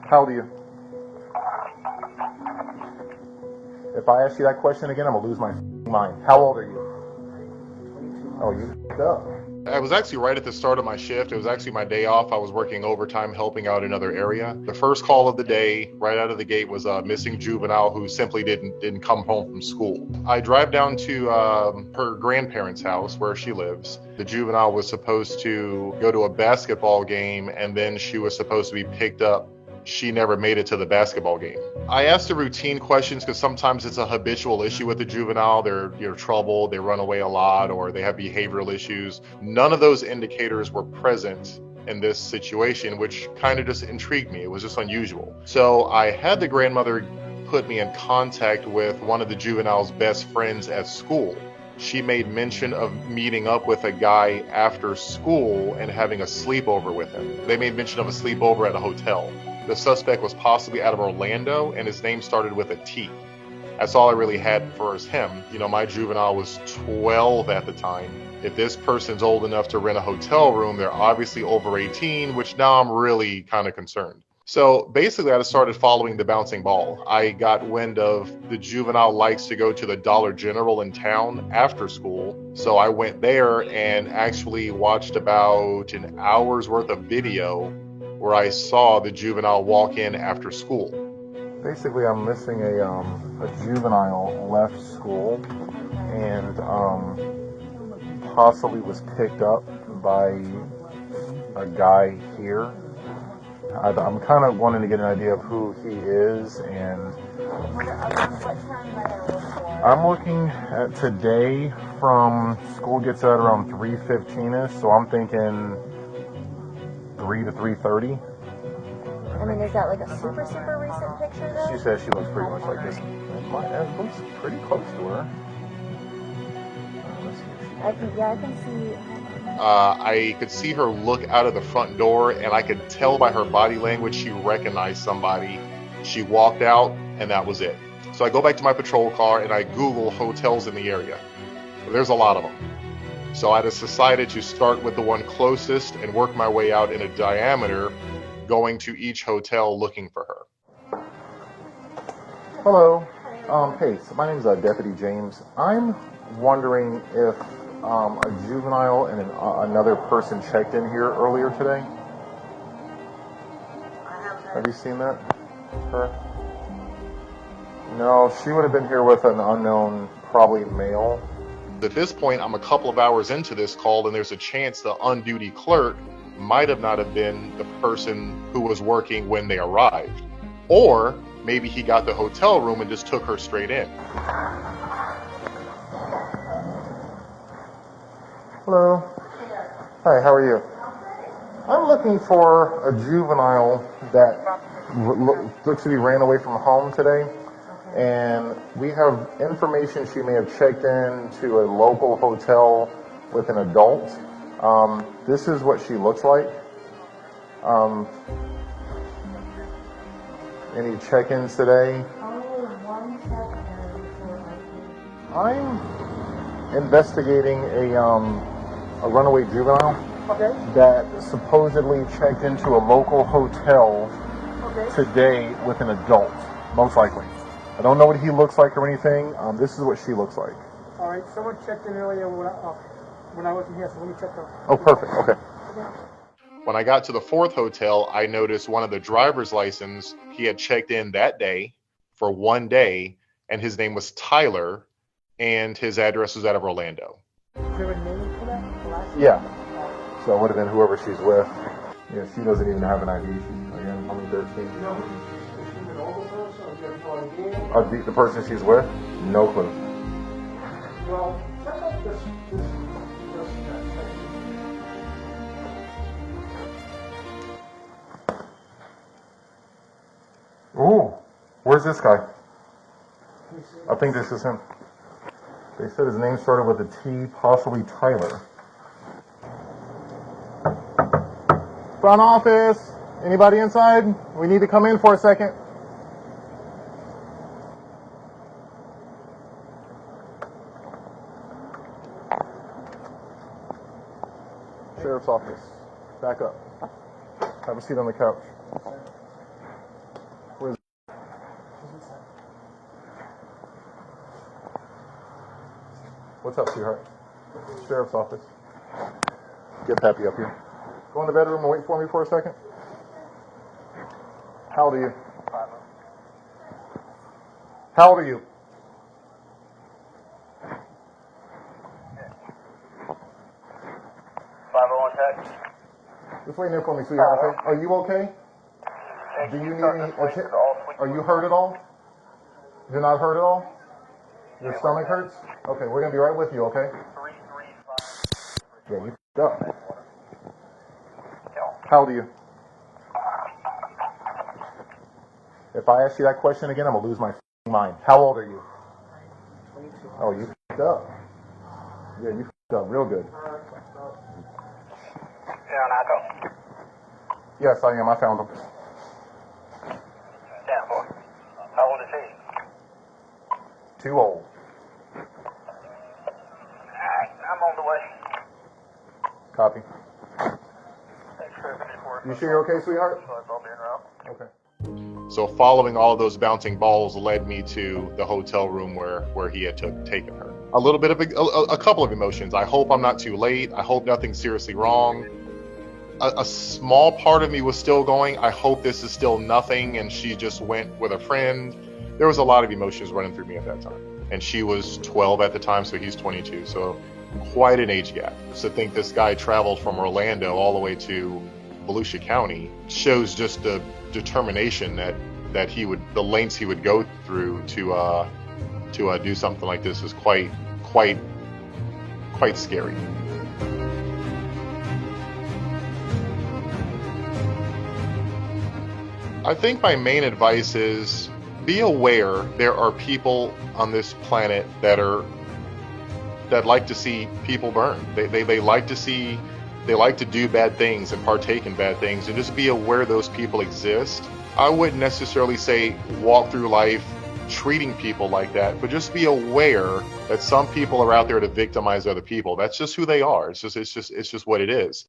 How old are you? If I ask you that question again, I'm gonna lose my mind. How old are you? Oh, you f***ed up. I was actually right at the start of my shift. It was actually my day off. I was working overtime helping out another area. The first call of the day, right out of the gate, was a missing juvenile who simply didn't come home from school. I drive down to her grandparents' house where she lives. The juvenile was supposed to go to a basketball game, and then she was supposed to be picked up. She never made it to the basketball game. I asked the routine questions because sometimes it's a habitual issue with the juvenile. They're troubled, they run away a lot, or they have behavioral issues. None of those indicators were present in this situation, which kind of just intrigued me. It was just unusual. So I had the grandmother put me in contact with one of the juvenile's best friends at school. She made mention of meeting up with a guy after school and having a sleepover with him. They made mention of a sleepover at a hotel. The suspect was possibly out of Orlando, and his name started with a T. That's all I really had for him. You know, my juvenile was 12 at the time. If this person's old enough to rent a hotel room, they're obviously over 18, which now I'm really kind of concerned. So basically, I just started following the bouncing ball. I got wind of the juvenile likes to go to the Dollar General in town after school. So I went there and actually watched about an hour's worth of video where I saw the juvenile walk in after school. Basically, I'm missing a juvenile left school and possibly was picked up by a guy here. I'm kind of wanting to get an idea of who he is, and I'm looking at today from school gets out around 3:15ish, so I'm thinking 3 to 3:30. I mean, is that like a super recent picture though? She says she looks pretty much like this. It looks pretty close to her. Let's see if she... I can see. I could see her look out of the front door, and I could tell by her body language she recognized somebody. She walked out, and that was it. So I go back to my patrol car, and I Google hotels in the area. There's a lot of them. So I just decided to start with the one closest and work my way out in a diameter, going to each hotel looking for her. Hello. Hey, so my name is Deputy James. I'm wondering if a juvenile and another person checked in here earlier today. Have you seen that? Her? No, she would have been here with an unknown, probably male. At this point, I'm a couple of hours into this call, and there's a chance the on-duty clerk might have not have been the person who was working when they arrived. Or maybe he got the hotel room and just took her straight in. Hello. Hi, how are you? I'm looking for a juvenile that looks to be ran away from home today. And we have information she may have checked in to a local hotel with an adult. This is what she looks like. Any check-ins today? I'm investigating a runaway juvenile that supposedly checked into a local hotel today with an adult, most likely. I don't know what he looks like or anything. This is what she looks like. All right, someone checked in earlier when I wasn't here, so let me check out. Oh, perfect. Okay. When I got to the fourth hotel, I noticed one of the driver's license, he had checked in that day for one day, and his name was Tyler, and his address was out of Orlando. Is there a name for that? Yeah. So it would have been whoever she's with. Yeah, she doesn't even have an ID. She's, again, only 13. No. Is she an older person, or do you have no idea? The person she's with? No clue. Well, check out this person that's Ooh, where's this guy? I think this is him. They said his name started with a T, possibly Tyler. Front office. Anybody inside? We need to come in for a second. Sheriff's office. Back up. Have a seat on the couch. What's up, sweetheart? Sheriff's office. Get Pappy up here. Go in the bedroom and wait for me for a second. How old are you? How old are you? Just wait there for me, sweetheart, okay? Are you okay? Do you need any attention? Are you hurt at all? You're not hurt at all? Your stomach hurts? Okay, we're gonna be right with you, okay? Yeah, you f***ed up. How old are you? If I ask you that question again, I'm gonna lose my f***ing mind. How old are you? Oh, you f***ed up. Yeah, you f***ed up real good. Yes, I am. I found him. How old is he? Too old. Alright, I'm on the way. Copy. Thanks for the report. You sure you're okay, sweetheart? I'll be en route. Okay. So following all of those bouncing balls led me to the hotel room where he had taken her. A little bit of a couple of emotions. I hope I'm not too late. I hope nothing's seriously wrong. A small part of me was still going, I hope this is still nothing and she just went with a friend. There was a lot of emotions running through me at that time. And she was 12 at the time, so he's 22. So quite an age gap. So to think this guy traveled from Orlando all the way to Volusia County shows just the determination that he would, the lengths he would go through to do something like this is quite scary. I think my main advice is be aware there are people on this planet that like to see people burn. They like to do bad things and partake in bad things, and just be aware those people exist. I wouldn't necessarily say walk through life treating people like that, but just be aware that some people are out there to victimize other people. That's just who they are. It's just what it is.